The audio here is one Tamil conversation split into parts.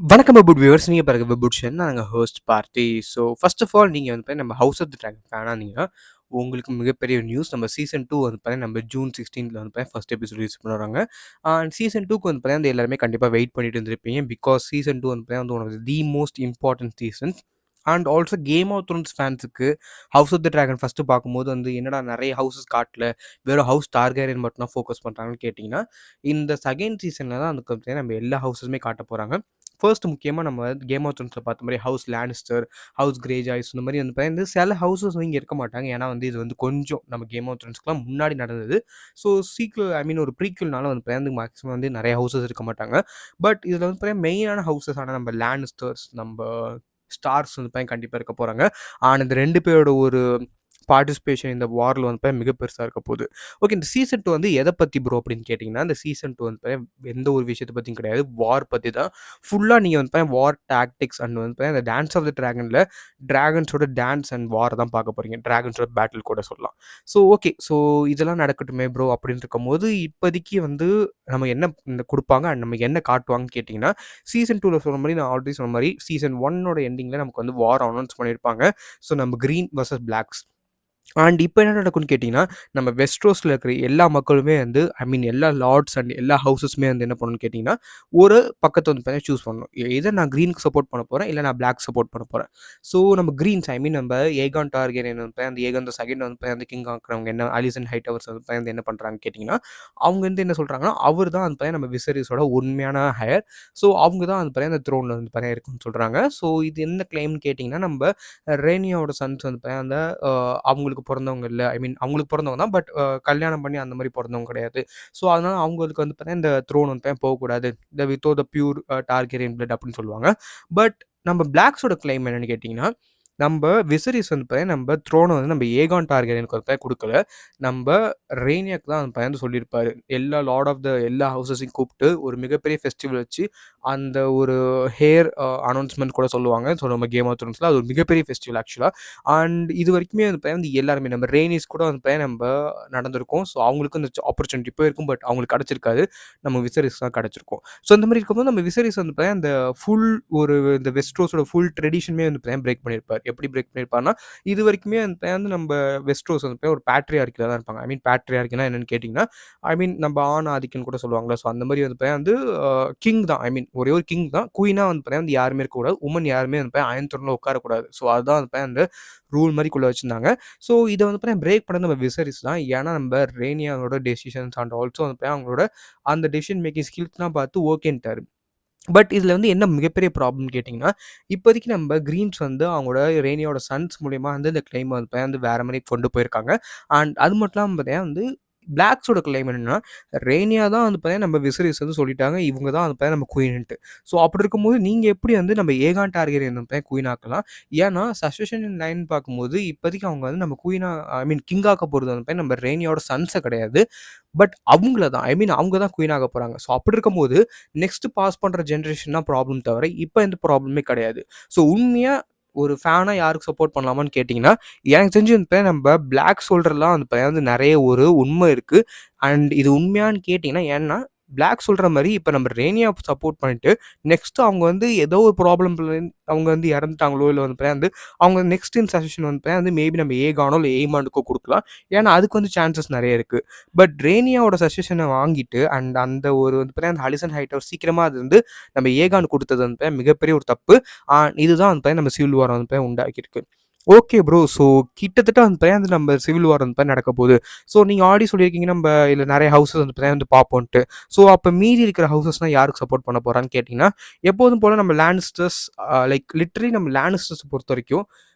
வணக்கம் வெபுட் வியூவர்ஸ். நீங்க பாருங்க வெபுட்ஷன். நாங்க host party. So first of all நீங்க வந்து பாத்தீங்கன்னா நம்ம ஹவுஸ் ஆஃப் த டிராகன் ஃபேனா இருந்தீங்கன்னா, உங்களுக்கு மிகப்பெரிய நியூஸ். நம்ம சீசன் 2 வந்து பாத்தீங்கன்னா நம்ம ஜூன் 16ல வந்து பாத்தீங்கன்னா ஃபர்ஸ்ட் எபிசோட் ரிலீஸ் பண்ண வராங்க. சீசன் 2க்கு வந்து பாத்தீங்கன்னா எல்லாருமே கண்டிப்பா வெயிட் பண்ணிட்டு இருந்திருப்பீங்க. பிகாஸ் சீசன் 2 வந்து பாத்தீங்கன்னா one of the most important seasons. And also Game of Thrones ஃபேன்ஸுக்கு House of the Dragon first பார்க்கும்போது வந்து என்னடா நிறைய ஹவுஸஸ் காட்டல, வெறும் ஹவுஸ் டார்கேரியன் மட்டும் தான் ஃபோக்கஸ் பண்றாங்கன்னு கேட்டிங்கன்னா, இந்த செகண்ட் சீசன்ல தான் அதுக்கு வந்து நம்ம எல்லா ஹவுஸஸுமே காட்ட போறாங்க. ஃபர்ஸ்ட் முக்கியமா நம்ம கேம் ஆஃப் த்ரோன்ஸ்ல பார்த்த மாரி ஹவுஸ் லானிஸ்டர், ஹவுஸ் கிரேஜாய்ஸ் இந்த மாரி வந்து பார்த்தீங்கன்னா சில ஹவுஸஸ் வந்து இங்க இருக்க மாட்டாங்க. ஏன்னா வந்து இது வந்து கொஞ்சம் நம்ம கேம் ஆஃப் த்ரோன்ஸ்க்குலாம் முன்னாடி நடந்தது. ஸோ சீக்வல் ஒரு ப்ரீக்வல்னால வந்து பார்த்தீங்கன்னா மேக்ஸிமம் வந்து நிறைய ஹவுஸஸ் இருக்க மாட்டாங்க. பட் இதில வந்து பார்த்தீங்கன்னா மெயினான ஹவுஸஸ் ஆன நம்ம லானிஸ்டர்ஸ், நம்ம ஸ்டார்ஸ் வந்து பார்த்தீங்கன்னா கண்டிப்பா இருக்க போறாங்க. ஆனா இந்த 2 பேரோட ஒரு பார்ட்டிசிபேஷன் இந்த வார்ல வந்து பார்த்தீங்கன்னா மிக பெருசா இருக்க போகுது. ஓகே, இந்த சீசன் 2 வந்து எத பத்தி ப்ரோ அப்படின்னு கேட்டிங்கன்னா, இந்த சீசன் 2 வந்து பார்த்தீங்கன்னா எந்த ஒரு விஷயத்த பத்தியும் கிடையாது. வார் பத்தி தான். ஃபுல்லா நீங்க வந்து பார்த்தீங்கன்னா வார் டாக்டிக்ஸ் அண்ட் வந்து பார்த்தீங்கன்னா இந்த டான்ஸ் ஆஃப் த டிராகன்ல டிராகன்ஸோட டான்ஸ் அண்ட் வார் தான் பார்க்க போறீங்க. டிராகன்ஸோட பேட்டில் கூட சொல்லலாம். So okay. ஸோ இதெல்லாம் நடக்கட்டுமே ப்ரோ அப்படின்னு இருக்கும்போது, இப்போதைக்கு வந்து நம்ம என்ன குடுப்பாங்க அண்ட் நமக்கு என்ன காட்டுவாங்கன்னு கேட்டிங்கன்னா, சீசன் 2ல சொன்ன மாரி நான் ஆல்ரெடி சொன்ன மாரி சீசன் 1ஓட எண்டிங்ல நமக்கு வந்து வார் அனௌன்ஸ் பண்ணியிருப்பாங்க. ஸோ நம்ம கிரீன் வெர்சஸ் பிளாக்ஸ். அண்ட் இப்போ என்ன நடக்கும்னு கேட்டிங்கன்னா, நம்ம வெஸ்ட்ரோஸ்ல இருக்கிற எல்லா மக்களுமே வந்து எல்லா லார்ட்ஸ் அண்ட் எல்லா ஹவுஸஸுமே வந்து என்ன பண்ணணும்னு கேட்டிங்கன்னா, ஒரு பக்கத்த வந்து பார்த்தீங்கன்னா சூஸ் பண்ணணும். எதர் நான் கிரீனுக்கு சப்போர்ட் பண்ண போறேன், இல்ல நான் பிளாக் சப்போர்ட் பண்ண போறேன். ஸோ நம்ம கிரீன்ஸ் நம்ம ஏகான் டார்கெரியன் வந்து அந்த ஏகான் த செகண்ட் வந்து அந்த கிங் ஆக்குறவங்க என்ன அலிசன் ஹைட்டவர்ஸ் வந்து என்ன பண்ணுறாங்கன்னு கேட்டிங்கன்னா, அவங்க வந்து என்ன சொல்கிறாங்கன்னா, அவர் தான் வந்து நம்ம விசரிஸோட உண்மையான ஹையர். ஸோ அவங்க தான் வந்து அந்த த்ரோனில் வந்து இருக்குன்னு சொல்கிறாங்க. ஸோ இது என்ன கிளைம்னு கேட்டிங்கன்னா, நம்ம ரேனியாவோட சன்ஸ் வந்து அந்த அவங்களுக்கு பொறந்தவங்க இல்ல. அவங்களுக்கு பொறந்தவங்க தான். பட் கல்யாணம் பண்ணி அந்த மாரி பொறந்தவங்க கிடையாது. ஸோ, அதனால அவங்களுக்கு வந்து பார்த்தீங்கன்னா, இந்த த்ரோன் வந்து போகக்கூடாது. Without the pure Targaryen blood அப்படின்னு சொல்லுவாங்க. பட் நம்ம பிளாக்ஸோட கிளைம் என்னன்னு கேட்டிங்கன்னா, நம்ப விசரிஸ் வந்து பார்த்தீங்கன்னா, நம்ப த்ரோன வந்து நம்ம ஏகான் டார்கெரியனுக்கு வந்து குடுக்கல. நம்ப ரெய்னியாக்கு தான் வந்து சொல்லியிருப்பாரு. எல்லா லார்ட் ஆஃப் த எல்லா ஹவுஸஸையும் கூப்பிட்டு ஒரு மிகப்பெரிய ஃபெஸ்டிவல் வச்சு, அந்த ஒரு ஹேர் அனௌன்ஸ்மென்ட் கூட சொல்லுவாங்க. ஸோ, நம்ம கேம் ஆஃப் த்ரோன்ஸ்ல அது ஒரு மிகப்பெரிய ஃபெஸ்டிவல் ஆக்சுவலா. அண்ட் இது வரைக்குமே வந்து எல்லாருமே நம்ம ரெய்னிஸ் கூட வந்து நம்ப நடந்திருக்கோம். ஸோ, அவங்களுக்கும் இந்த ஆப்பர்ச்சுனிட்டி போயிருக்கும். பட் அவங்களுக்கு கிடைச்சிருக்காது. நம்ம விசரிஸ் தான் கிடைச்சிருக்கும். ஸோ, இந்த மாரி இருக்கும்போது நம்ம விசரிஸ் வந்து அந்த ஃபுல் ஒரு இந்த வெஸ்ட்ரோஸோட ஃபுல் ட்ரெடிஷனுமே வந்து பிரேக் பண்ணியிருப்பார். எப்படி பிரேக் பண்ணியிருப்பார்னா, இது வரைக்குமே வந்து நம்ம வெஸ்ட்ரோஸ் வந்து ஒரு பேட்ரியார்க்கில தான் இருப்பாங்க. பேட்ரியார்க்கினா என்னன்னு கேட்டிங்கன்னா, நம்ம ஆண் ஆதிக்கம்னு கூட சொல்லுவாங்கல்ல. ஸோ, அந்த மாரி வந்து கிங் தான். ஒரே ஒரு கிங் தான். குயினா வந்து யாருமே இருக்கக்கூடாது. உமன் யாருமே வந்து அயர்ன் த்ரோன்ல உட்காரக்கூடாது. ஸோ, அதுதான் அந்த ரூல் மாரி குள்ள வச்சிருந்தாங்க. ஸோ, இத வந்து பிரேக் பண்ணது நம்ம விசரிஸ் தான். ஏன்னா, நம்ம ரேனியாவோட டெசிஷன்ஸ் அண்ட் ஆல்சோ வந்து அவங்களோட அந்த டெசிஷன் மேக்கிங் ஸ்கில்ஸ்லாம் பார்த்து ஓகேன்ட்டாரு. பட் இதில வந்து என்ன மிகப்பெரிய ப்ராப்ளம்னு கேட்டிங்கன்னா, இப்போதைக்கு நம்ம கிரீன்ஸ் வந்து அவங்களோட ரேனியாவோட சன்ஸ் மூலியமா வந்து இந்த கிளைம வந்து வேற மாரி கொண்டு போயிருக்காங்க. அண்ட் அது மட்டும் இல்லாம பார்த்தீங்கன்னா வந்து பிளாக்ஸோட கிளைம் என்னன்னா, ரேனியா தான் வந்து பார்த்தீங்கன்னா நம்ம விசரிஸ் வந்து சொல்லிட்டாங்க. இவங்க தான் வந்து பார்த்தீங்கன்னா நம்ம குயின்ட்டு. ஸோ அப்படி இருக்கும்போது நீங்க எப்படி வந்து நம்ம ஏகான் டார்கெரியன் வந்து குயின் ஆக்கலாம்? ஏன்னா சக்சஷன் லைன் பார்க்கும்போது இப்போதைக்கு அவங்க வந்து நம்ம குயினா கிங் ஆக்க போறது வந்து நம்ம ரேனியாவோட சன்ஸ கிடையாது. பட் அவங்கள தான் அவங்க தான் குயின் ஆக போறாங்க. ஸோ அப்படி இருக்கும்போது நெக்ஸ்ட் பாஸ் பண்ற ஜெனரேஷன் தான் ப்ராப்ளம் தவிர, இப்ப எந்த ப்ராப்ளமே கிடையாது. ஸோ உண்மையா ஒரு ஃபேனா யாருக்கு சப்போர்ட் பண்ணலாமான்னு கேட்டீங்கன்னா, எனக்கு தெரிஞ்சு வந்து நம்ம பிளாக் சோல்டர்லாம் வந்து நெறைய ஒரு உண்மை இருக்கு. அண்ட் இது உண்மையான்னு கேட்டீங்கன்னா, ஏன்னா பிளாக் சொல்ற மாரி இப்ப நம்ம ரேனியா சப்போர்ட் பண்ணிட்டு, நெக்ஸ்ட் அவங்க வந்து ஏதோ ஒரு ப்ராப்ளம்ல அவங்க வந்து இறந்துட்டாங்களோ, இல்ல வந்து அவங்க நெக்ஸ்ட் இன் சஜஷன் வந்து மேபி நம்ம ஏகானோ இல்ல எய்மாண்டுக்கோ குடுக்கலாம். ஏன்னா அதுக்கு வந்து சான்சஸ் நெறைய இருக்கு. பட் ரேனியாவோட சஜஷன வாங்கிட்டு அண்ட் அந்த ஒரு வந்து பார்த்தீங்கன்னா, அந்த அலிசன் ஹைட்டவர் சீக்கிரமா அது வந்து நம்ம ஏகான் குடுத்தது வந்து மிகப்பெரிய ஒரு தப்பு. இதுதான் வந்து நம்ம சிவில் வார வந்து உண்டாக்கியிருக்கு. Okay bro. ஸோ கிட்டத்தட்ட வந்து நம்ம சிவில் வார் வந்து நடக்க போகுது. ஸோ நீங்க ஆல்ரெடி சொல்லியிருக்கீங்க நம்ம இதுல நெறைய ஹவுஸஸ் வந்து பார்ப்போன்ட்டு. ஸோ அப்ப மீதி இருக்கிற ஹவுஸஸ்லாம் யாருக்கு சப்போர்ட் பண்ண போறான்னு கேட்டீங்கன்னா, எப்போதும் போல நம்ம லானிஸ்டர்ஸ் லைக் லிட்டரலி நம்ம லானிஸ்டர்ஸ் பொறுத்தவரைக்கும்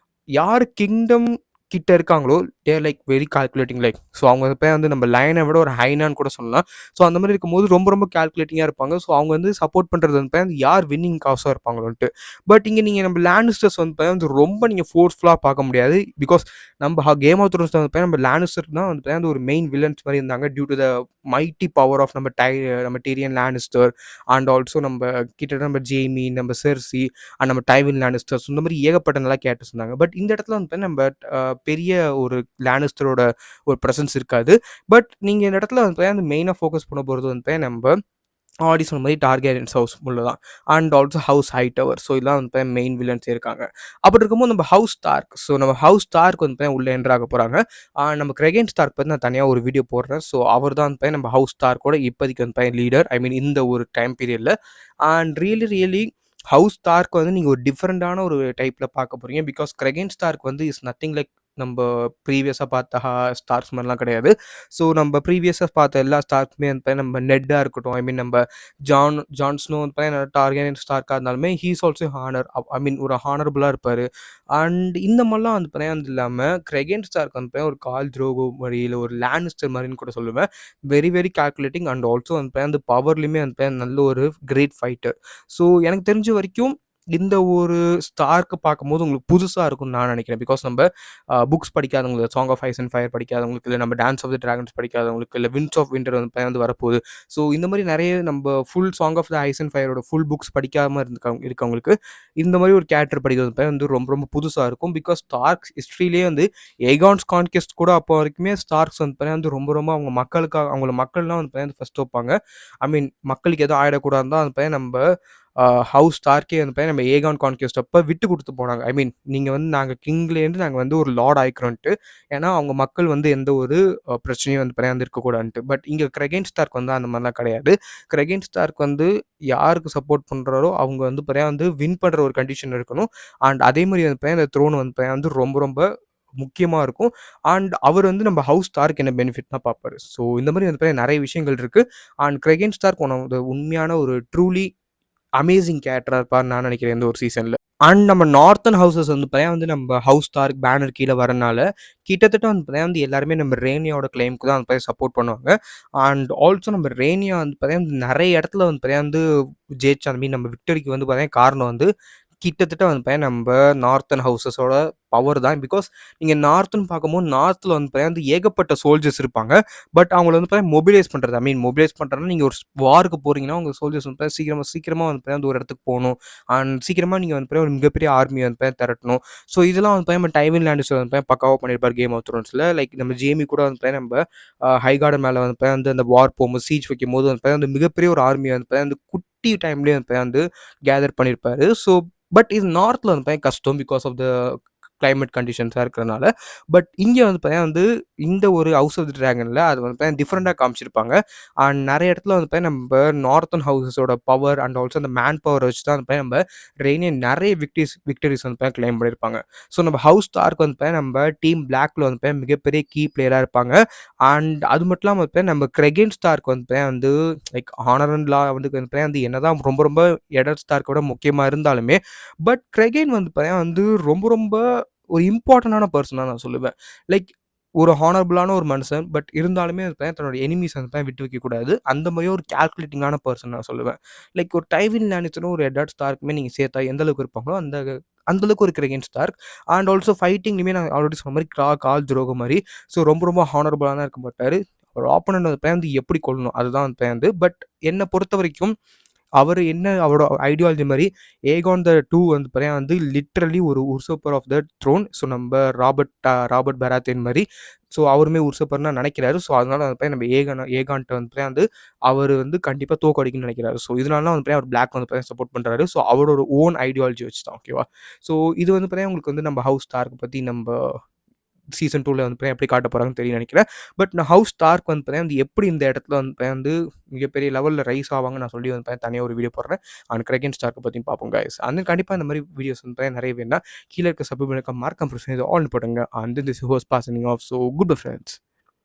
யாரு கிங்டம் கிட்ட இருக்காங்களோ, they're like very calculating like. So அவங்க வந்து நம்ம லயனை விட ஒரு ஹைனான்னு கூட சொல்லலாம். ஸோ அந்த மாரி இருக்கும்போது ரொம்ப ரொம்ப கால்குலேட்டிங்கா இருப்பாங்க. ஸோ அவங்க வந்து சப்போர்ட் பண்றது வந்து யார் வின்னிங் காஸா இருப்பாங்களோன்ட்டு. பட் இங்க நீங்க நம்ம லானிஸ்டர்ஸ் வந்து ரொம்ப நீங்க ஃபோர்ஸ்ஃபுல்லா பார்க்க முடியாது. பிகாஸ் நம்ம கேம் ஆஃப் த்ரோன்ஸ்ல வந்து நம்ம லானிஸ்டர் தான் வந்து ஒரு மெயின் வில்லன்ஸ் மாரி இருந்தாங்க. Due to the mighty power of நம்ம டிரியன் லானிஸ்டர் அண்ட் ஆல்சோ நம்ம கிட்டத்தட்ட நம்ம ஜெய்மி, நம்ம செர்சி அண்ட் நம்ம டைவின் லானிஸ்டர்ஸ் இந்த மாரி ஏகப்பட்ட நல்லா கேரக்டர்ஸ் இருந்தாங்க. பட் இந்த இடத்துல வந்து நம்ம பெரிய ஒரு லானிஸ்டரோட ஒரு பிரசன்ஸ் இருக்காது. பட் நீங்க இந்த இடத்துல வந்து மெயினா ஃபோக்கஸ் பண்ண போறது வந்து நம்ம ஆல்ரெடி சொன்ன மாரி டார்கேரியன்ஸ் ஹவுஸ் உள்ள தான். And also house ஹைட்டவர். ஸோ இதெல்லாம் வந்து மெயின் வில்லன்ஸ் இருக்காங்க. அப்படி இருக்கும்போது நம்ம ஹவுஸ் ஸ்டார்க். ஸோ நம்ம ஹவுஸ் ஸ்டார்க் வந்து உள்ள என்டர் ஆக போறாங்க. நம்ம கிரெகன் ஸ்டார்க் பத்தி நான் தனியா ஒரு வீடியோ போடுறேன். ஸோ அவர் தான் வந்து நம்ம ஹவுஸ் ஸ்டார்க்கோட இப்போதைக்கு வந்து லீடர். ஐ மீன் இந்த ஒரு டைம் பீரியட்ல. அண்ட் ரியலி ஹவுஸ் ஸ்டார்க் வந்து நீங்க ஒரு டிஃபரெண்டான ஒரு டைப்ல பார்க்க போறீங்க. பிகாஸ் கிரெகன் ஸ்டார்க் வந்து இஸ் நத்திங் லைக் நம்ப ப்ரீவியஸா பார்த்த ஸ்டார்க்ஸ் மாரிலாம் கிடையாது. ஸோ நம்ம ப்ரீவியஸா பார்த்த எல்லா ஸ்டார்க்குமே வந்து நம்ம நெட்டா இருக்கட்டும், ஐ மீன் நம்ம ஜான் ஸ்னோ வந்து பார்த்தீங்கன்னா டார்கெரியன் ஸ்டார்க்கா இருந்தாலுமே ஹீ இஸ் ஆல்சோ ஹானர் ஐ மீன் ஒரு ஹானரபுளா இருப்பாரு. அண்ட் இந்த மாரிலாம் வந்து பார்த்தீங்கன்னா இல்லாம கிரெகன் ஸ்டார்க் வந்து பார்த்தீங்கன்னா ஒரு கால் த்ரோகோ மாரி இல்ல ஒரு லானிஸ்டர் மாரின்னு கூட சொல்லுவேன். வெரி கால்குலேட்டிங் அண்ட் ஆல்சோ வந்து பார்த்தீங்கன்னா பவர்லயுமே வந்து பார்த்தீங்கன்னா நல்ல ஒரு கிரேட் ஃபைட்டர். ஸோ எனக்கு தெரிஞ்ச வரைக்கும் இந்த ஒரு ஸ்டார்க்க பார்க்கும்போது உங்களுக்கு புதுசா இருக்கும்னு நான் நினைக்கிறேன். பிகாஸ் நம்ப புக்ஸ் படிக்காதவங்களுக்கு, Song of Ice and Fire படிக்காதவங்களுக்கு, இல்ல நம்ம டான்ஸ் ஆஃப் தி டிராகன்ஸ் படிக்காதவங்களுக்கு, இல்ல விண்ட்ஸ் ஆஃப் வின்டர் வந்து வரப்போகுது. ஸோ இந்த மாரி நெறைய நம்ப full Song of the Ice and ஃபயரோட ஃபுல் புக்ஸ் படிக்காம இருக்கவங்களுக்கு, இந்த மாரி ஒரு கேரக்டர் படிக்கிறது வந்து ரொம்ப புதுசா இருக்கும். பிகாஸ் ஸ்டார்க்ஸ் ஹிஸ்ட்ரியிலேயே வந்து ஏகான்ஸ் கான்கெஸ்ட் கூட அப்போ வரைக்குமே ஸ்டார்க்ஸ் வந்து ரொம்ப அவங்க மக்களுக்காக அவங்கள மக்கள்லாம் வந்து ஃபர்ஸ்ட் வைப்பாங்க. ஐ மீன் மக்களுக்கு எதுவும் ஆயிடக்கூடாதுன்னு தான் வந்து நம்ப ஹவுஸ் ஸ்டார்க்கே வந்து நம்ம ஏகான் கான்கெஸ்ட் அப்போ விட்டு கொடுத்து போனாங்க. ஐ மீன் நீங்கள் வந்து நாங்கள் கிங்லேருந்து நாங்கள் வந்து ஒரு லார்ட் ஆயிக்கிறோன்ட்டு. ஏன்னா அவங்க மக்கள் வந்து எந்த ஒரு பிரச்சனையும் வந்து இருக்கக்கூடாதுன்ட்டு. பட் இங்கே கிரெகன் ஸ்டார்க் வந்து அந்த மாதிரிலாம் கிடையாது. கிரெகன் ஸ்டார்க் வந்து யாருக்கு சப்போர்ட் பண்ணுறாரோ அவங்க வந்து வந்து வின் பண்ணுற ஒரு கண்டிஷன் இருக்கணும். அண்ட் அதே மாதிரி வந்து அந்த த்ரோன் வந்து ரொம்ப முக்கியமாக இருக்கும். அண்ட் அவர் வந்து நம்ம ஹவுஸ் ஸ்டார்க் என்ன பெனிஃபிட்னா பார்ப்பாரு. ஸோ இந்த மாதிரி வந்து நிறைய விஷயங்கள் இருக்குது. அண்ட் கிரெகன் ஸ்டார்க் உண்மையான ஒரு ட்ரூலி அமேசிங் கேரக்டரா இருப்பார்ன்னு நான் நினைக்கிறேன் இந்த ஒரு சீசன்ல. அண்ட் நம்ம நார்த்தன் ஹவுசஸ் வந்து வந்து நம்ம ஹவுஸ் ஸ்டார்க் பேனர் கீழ வரனால, கிட்டத்தட்ட வந்து வந்து எல்லாருமே நம்ம ரேனியாவோட கிளைம்க்கு தான் வந்து சப்போர்ட் பண்ணுவாங்க. அண்ட் ஆல்சோ நம்ம ரேனியா வந்து நெறைய இடத்துல வந்து ஜெயிச்ச ஐ மீன் நம்ம விக்டரிக்கு வந்து காரணம் வந்து கிட்டத்தட்ட வந்து நம்ப நார்த்தன் ஹவுசஸோட பவர் தான். பிகாஸ் நீங்க நார்த்ன்னு பார்க்கும்போது நார்த்ல வந்து ஏகப்பட்ட சோல்ஜர்ஸ் இருப்பாங்க. பட் அவங்கள வந்து மொபிலைஸ் பண்றது ஐ மீன் மொபிலைஸ் பண்றதுனா நீங்க ஒரு வாருக்கு போறீங்கன்னா உங்க சோல்ஜர்ஸ் வந்து சீக்கிரமா வந்து ஒரு இடத்துக்கு போகணும். அண்ட் சீக்கிரமா நீங்க வந்து ஒரு மிகப்பெரிய ஆர்மி வந்து திரட்டணும். ஸோ இதெல்லாம் வந்து நம்ம டைவின் லேண்டிஸ்டர் வந்து பக்காவா பண்ணியிருப்பார் கேம் ஆஃப் த்ரோன்ஸ்ல. லைக் நம்ம ஜேமி கூட வந்து நம்ம ஹைகார்டன் மேல வந்து அந்த வார் போகும்போது சீச் வைக்கும்போது வந்து மிகப்பெரிய ஒரு ஆர்மி வந்து குட்டி டைம்லேயே வந்து கேதர் பண்ணியிருப்பாரு. ஸோ பட் இது நார்த்ல வந்து கஷ்டம் பிகாஸ் ஆஃப் த கிளைமேட் கண்டிஷன்ஸாக இருக்கிறனால. பட் இங்கே வந்து வந்து இந்த ஒரு ஹவுஸ் ஆஃப் தி டிராகனில் அது வந்து டிஃப்ரெண்ட்டாக காமிச்சிருப்பாங்க. அண்ட் நிறைய இடத்துல வந்து நம்ம நார்த்தன் ஹவுசஸோட பவர் அண்ட் ஆல்சோ அந்த மேன் பவர் வச்சு தான் வந்து நம்ம ரெய்னே நிறைய விக்டரிஸ் வந்து கிளைம் பண்ணியிருப்பாங்க. ஸோ நம்ம ஹவுஸ் ஸ்டார்க் வந்து நம்ம டீம் பிளாக்ல வந்து மிகப்பெரிய கீ பிளேயராக இருப்பாங்க. அண்ட் அது மட்டும் இல்லாமல் நம்ம கிரெகன் ஸ்டார்க் வந்து லைக் ஹானர் அண்ட் லா வந்து என்னதான் ரொம்ப எடர் ஸ்டார்க்கோட முக்கியமாக இருந்தாலுமே பட் கிரெகன் வந்து ரொம்ப ஒரு இம்பார்ட்டன்டான பர்சனா நான் சொல்லுவேன். லைக் ஒரு ஹானரபிளான ஒரு மனுஷன். பட் இருந்தாலுமே தன்னோட எனிமீஸ் வந்து விட்டு வைக்கக்கூடாது. அந்த மாரி ஒரு கால்குலேட்டிங்கான பர்சன் நான் சொல்லுவேன். லைக் ஒரு டைவின் லேனிஸ்டரும் ஒரு எடார்ட் ஸ்டார்க்குமே நீங்க சேர்த்தா எந்த அளவுக்கு இருப்பாங்களோ அந்த அளவுக்கு ஒரு கிரெகன் ஸ்டார்க். அண்ட் ஆல்சோ ஃபைட்டிங்லயுமே நான் ஆல்ரெடி சொன்ன மாரி கால் துரோகம் மாரி. ஸோ ரொம்ப ஹானரபிளாலாம் இருக்க மாட்டாரு. ஒரு ஆப்போனன்ட் வந்து எப்படி கொல்லணும் அதுதான் வந்து. பட் என்ன பொறுத்தவரைக்கும் அவரு என்ன அவரோட ஐடியாலஜி மாரி ஏகான் த 2 வந்து வந்து லிட்டரலி ஒரு உசூப்பர் ஆஃப் த த்ரோன். ஸோ நம்ம ராபர்ட் பராத்தியன் மாரி. ஸோ அவருமே உசூப்பர்னா நெனைக்கிறாரு. ஸோ அதனால வந்து நம்ம ஏகான்ட்ட வந்து அவரு வந்து கண்டிப்பா தோற்கடிக்கணும்னு நெனைக்கிறாரு. ஸோ இதனால தான் வந்து அவர் பிளாக் வந்து சப்போர்ட் பண்றாரு. ஸோ அவரோட ஓன் ஐடியாலஜி வச்சு தான் ஓகேவா. ஸோ இது வந்து உங்களுக்கு வந்து நம்ம ஹவுஸ் ஸ்டார்க் பத்தி நம்ப சீசன் 2ல வந்து எப்படி காட்ட போறாங்கன்னு தெரியும்னு நினைக்கிறேன். பட் நான் ஹவுஸ் ஸ்டார்க் வந்து எப்படி இந்த இடத்துல வந்து மிகப்பெரிய லெவல்ல ரைஸ் ஆவாங்கன்னு நான் சொல்லி வந்து தனியா ஒரு வீடியோ போடுறேன். அண்ட் கிரெகன் ஸ்டார்க்க பத்தியும் பார்ப்போம் கைஸ். அண்ட் கண்டிப்பா இந்த மாதிரி வீடியோஸ் வந்து நிறைய வேணும்னா கீழ இருக்க சப் மறக்காம பிரஸ் ஆல் போடுங்க. And this was passing off. So good bye friends.